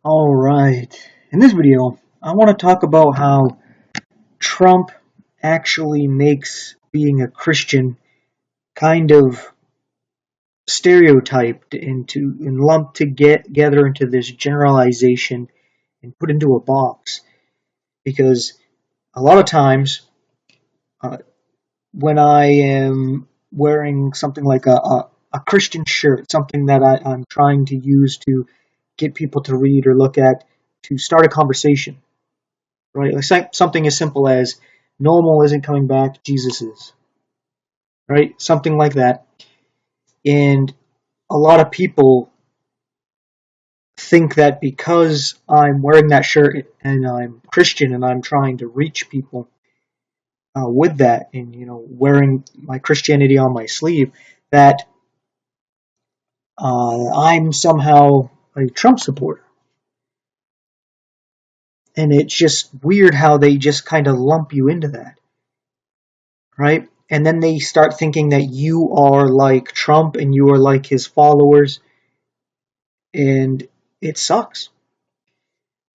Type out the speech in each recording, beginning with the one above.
Alright, in this video, I want to talk about how Trump actually makes being a Christian kind of stereotyped and lumped together into this generalization and put into a box. Because a lot of times, uh, when I am wearing something like a Christian shirt, something that I'm trying to use to get people to read or look at to start a conversation, right? Like something as simple as normal isn't coming back, Jesus is, right? Something like that. And a lot of people think that because I'm wearing that shirt and I'm Christian and I'm trying to reach people with that, and wearing my Christianity on my sleeve, that I'm somehow a Trump supporter. And it's just weird how they just kind of lump you into that, right? And then they start thinking that you are like Trump and you are like his followers, and it sucks.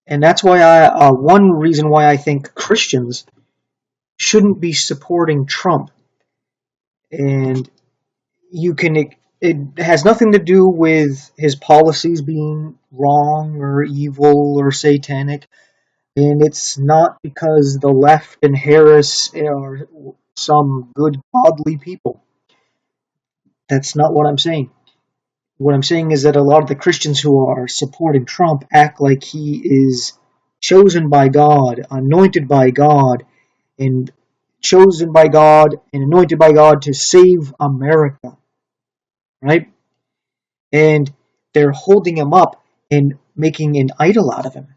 And that's why one reason why I think Christians shouldn't be supporting Trump. And it has nothing to do with his policies being wrong or evil or satanic. And it's not because the left and Harris are some good, godly people. That's not what I'm saying. What I'm saying is that a lot of the Christians who are supporting Trump act like he is chosen by God, anointed by God, and chosen by God and anointed by God to save America, right? And they're holding him up and making an idol out of him.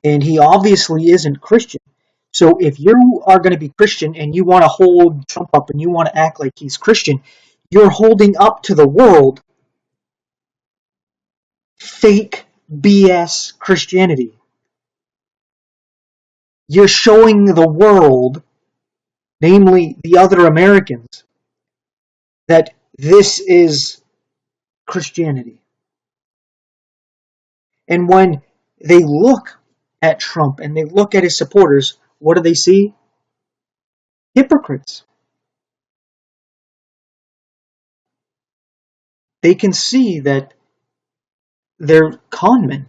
And he obviously isn't Christian. So if you are going to be Christian and you want to hold Trump up and you want to act like he's Christian, you're holding up to the world fake BS Christianity. You're showing the world, namely the other Americans, that this is Christianity. And when they look at Trump and they look at his supporters, what do they see? Hypocrites. They can see that they're conmen.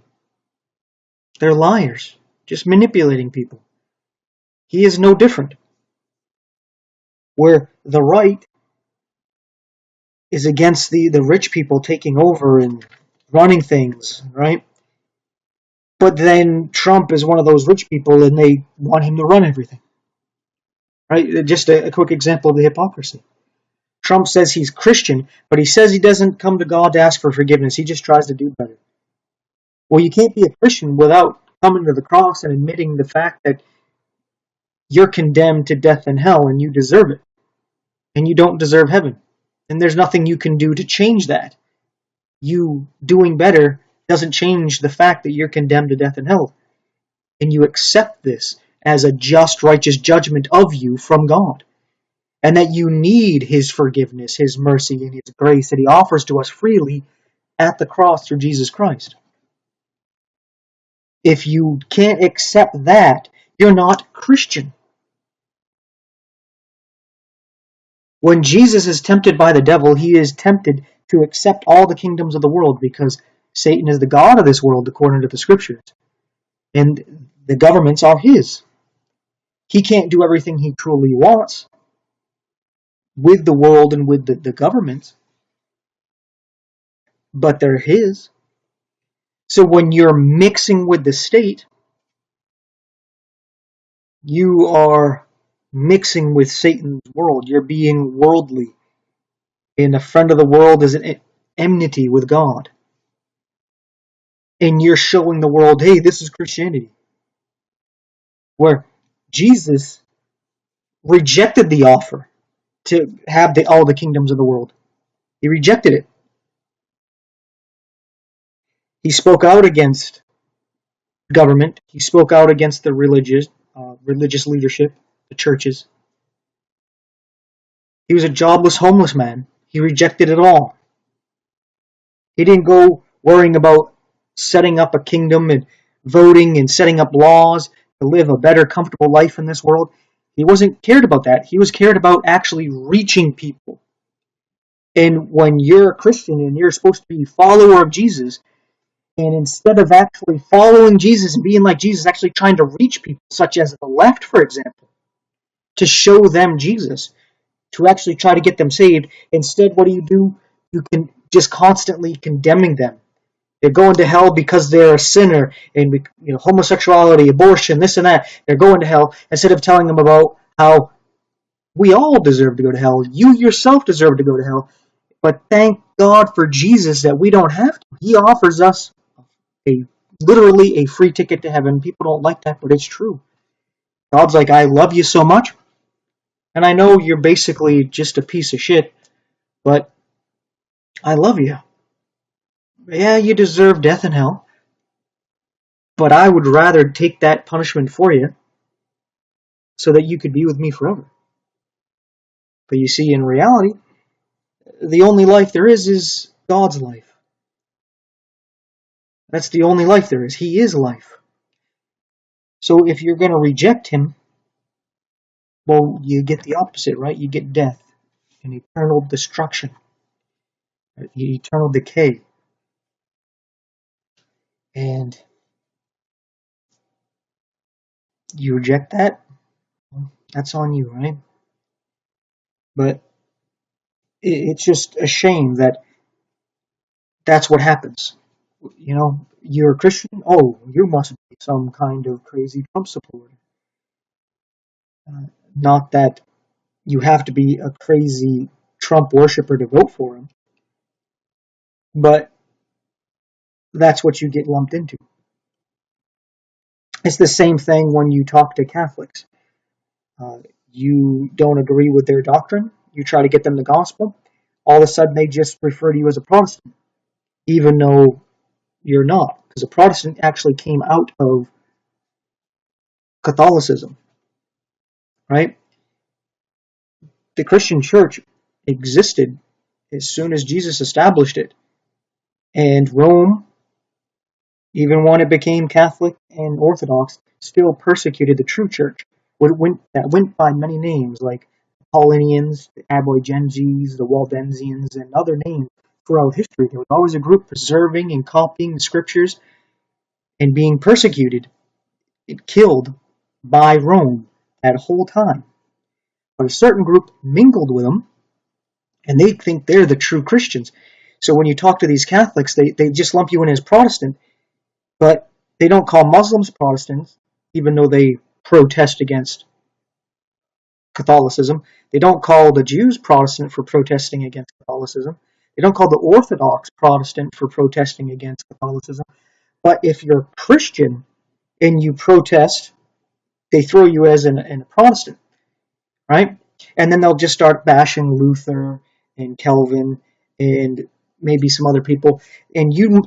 They're liars, just manipulating people. He is no different. Where the right is against the rich people taking over and running things, right? But then Trump is one of those rich people and they want him to run everything, right? Just a quick example of the hypocrisy. Trump says he's Christian, but he says he doesn't come to God to ask for forgiveness. He just tries to do better. Well, you can't be a Christian without coming to the cross and admitting the fact that you're condemned to death and hell and you deserve it. And you don't deserve heaven. And there's nothing you can do to change that. You doing better doesn't change the fact that you're condemned to death and hell. And you accept this as a just, righteous judgment of you from God. And that you need His forgiveness, His mercy, and His grace that He offers to us freely at the cross through Jesus Christ. If you can't accept that, you're not Christian. When Jesus is tempted by the devil, he is tempted to accept all the kingdoms of the world because Satan is the god of this world according to the scriptures. And the governments are his. He can't do everything he truly wants with the world and with the governments, but they're his. So when you're mixing with the state, you are mixing with Satan's world. You're being worldly. And a friend of the world is an enmity with God. And you're showing the world, hey, this is Christianity. Where Jesus rejected the offer to have all the kingdoms of the world. He rejected it. He spoke out against government. He spoke out against the religious leadership, the churches. He was a jobless, homeless man. He rejected it all. He didn't go worrying about setting up a kingdom and voting and setting up laws to live a better, comfortable life in this world. He wasn't cared about that. He was cared about actually reaching people. And when you're a Christian and you're supposed to be a follower of Jesus, and instead of actually following Jesus and being like Jesus, actually trying to reach people, such as the left, for example, to show them Jesus, to actually try to get them saved, instead, what do? You can just constantly condemning them. They're going to hell because they're a sinner, and homosexuality, abortion, this and that. They're going to hell instead of telling them about how we all deserve to go to hell. You yourself deserve to go to hell. But thank God for Jesus that we don't have to. He offers us literally a free ticket to heaven. People don't like that, but it's true. God's like, I love you so much, and I know you're basically just a piece of shit, but I love you. Yeah, you deserve death and hell, but I would rather take that punishment for you so that you could be with me forever. But you see, in reality, the only life there is God's life. That's the only life there is. He is life. So if you're going to reject him, well, you get the opposite, right? You get death and eternal destruction, eternal decay. And you reject that, that's on you, right? But it's just a shame that that's what happens. You're a Christian? Oh, you must be some kind of crazy Trump supporter. Not that you have to be a crazy Trump worshiper to vote for him, but that's what you get lumped into. It's the same thing when you talk to Catholics. You don't agree with their doctrine, you try to get them the gospel, all of a sudden they just refer to you as a Protestant, even though you're not, because a Protestant actually came out of Catholicism, right? The Christian church existed as soon as Jesus established it. And Rome, even when it became Catholic and Orthodox, still persecuted the true church. That went by many names, like Paulinians, the Abogenses, the Waldensians, and other names throughout history. There was always a group preserving and copying the scriptures and being persecuted and killed by Rome that whole time. But a certain group mingled with them, and they think they're the true Christians. So when you talk to these Catholics, they just lump you in as Protestant, but they don't call Muslims Protestants, even though they protest against Catholicism. They don't call the Jews Protestant for protesting against Catholicism. They don't call the Orthodox Protestant for protesting against Catholicism. But if you're Christian and you protest, they throw you as a Protestant, right? And then they'll just start bashing Luther and Calvin and maybe some other people, and you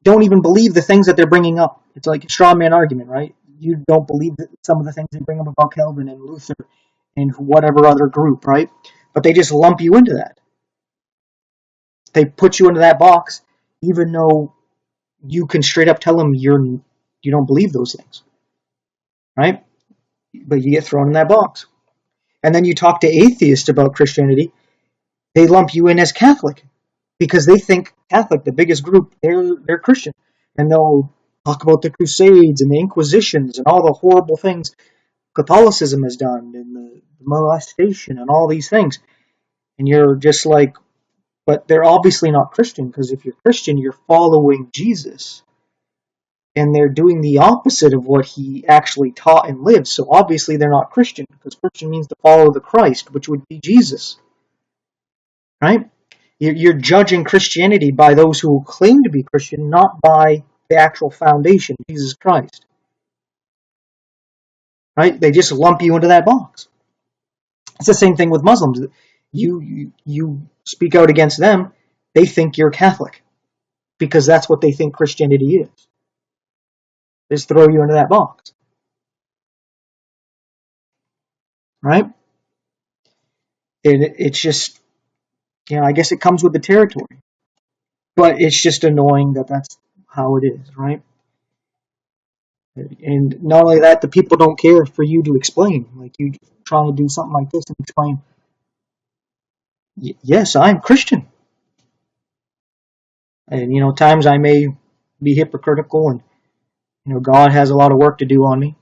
don't even believe the things that they're bringing up. It's like a straw man argument, right? You don't believe some of the things they bring up about Calvin and Luther and whatever other group, right? But they just lump you into that. They put you into that box, even though you can straight up tell them you don't believe those things, right? But you get thrown in that box. And then you talk to atheists about Christianity, they lump you in as Catholic because they think Catholic, the biggest group, they're Christian. And they'll talk about the Crusades and the Inquisitions and all the horrible things Catholicism has done and the molestation and all these things. And you're just like, but they're obviously not Christian, because if you're Christian, you're following Jesus. And they're doing the opposite of what he actually taught and lived. So obviously they're not Christian, because Christian means to follow the Christ, which would be Jesus. Right? You're judging Christianity by those who claim to be Christian, not by the actual foundation, Jesus Christ. Right? They just lump you into that box. It's the same thing with Muslims. You speak out against them, they think you're Catholic, because that's what they think Christianity is. They just throw you into that box. Right? It's just, I guess it comes with the territory. But it's just annoying that that's how it is, right? And not only that, the people don't care for you to explain. Like you trying to do something like this and explain, yes, I'm Christian. And, times I may be hypocritical and, God has a lot of work to do on me.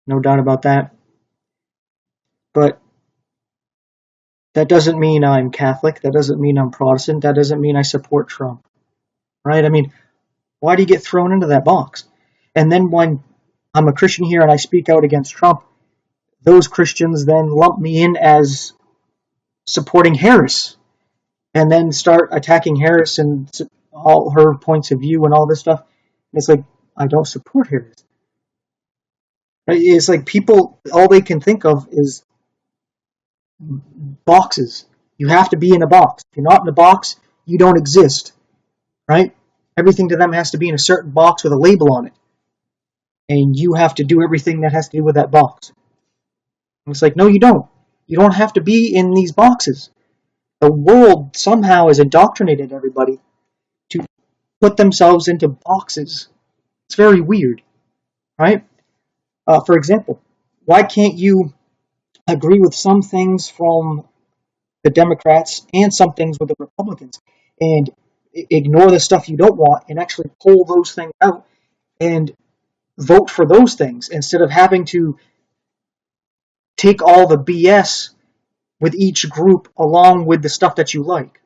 No doubt about that. But that doesn't mean I'm Catholic. That doesn't mean I'm Protestant. That doesn't mean I support Trump. Right? I mean, why do you get thrown into that box? And then when I'm a Christian here and I speak out against Trump, those Christians then lump me in as supporting Harris and then start attacking Harris and all her points of view and all this stuff. And it's like, I don't support Harris. Right? It's like people, all they can think of is boxes. You have to be in a box. If you're not in a box, you don't exist. Right? Everything to them has to be in a certain box with a label on it. And you have to do everything that has to do with that box. And it's like, no, you don't. You don't have to be in these boxes. The world somehow has indoctrinated everybody to put themselves into boxes. It's very weird, right? For example, why can't you agree with some things from the Democrats and some things with the Republicans and ignore the stuff you don't want and actually pull those things out and vote for those things instead of having to take all the BS with each group along with the stuff that you like?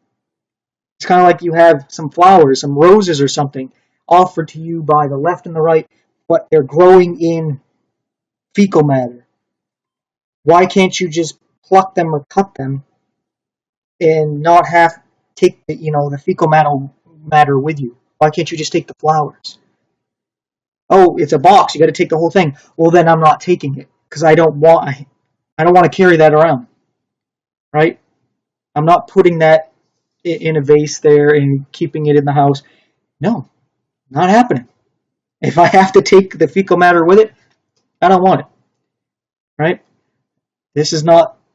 It's kind of like you have some flowers, some roses or something offered to you by the left and the right, but they're growing in fecal matter. Why can't you just pluck them or cut them and not take the fecal matter with you? Why can't you just take the flowers? Oh, it's a box. You got to take the whole thing. Well, then I'm not taking it because I don't want to carry that around, right? I'm not putting that in a vase there and keeping it in the house. No, not happening. If I have to take the fecal matter with it, I don't want it, right?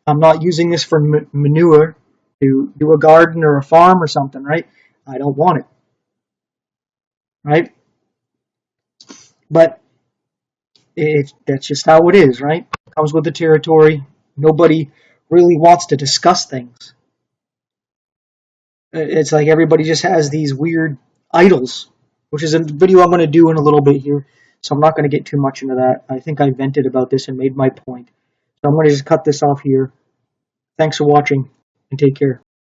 I'm not using this for manure to do a garden or a farm or something, right? I don't want it, right? But that's just how it is, right? It comes with the territory. Nobody really wants to discuss things. It's like everybody just has these weird idols, which is a video I'm going to do in a little bit here. So I'm not going to get too much into that. I think I vented about this and made my point. So I'm going to just cut this off here. Thanks for watching and take care.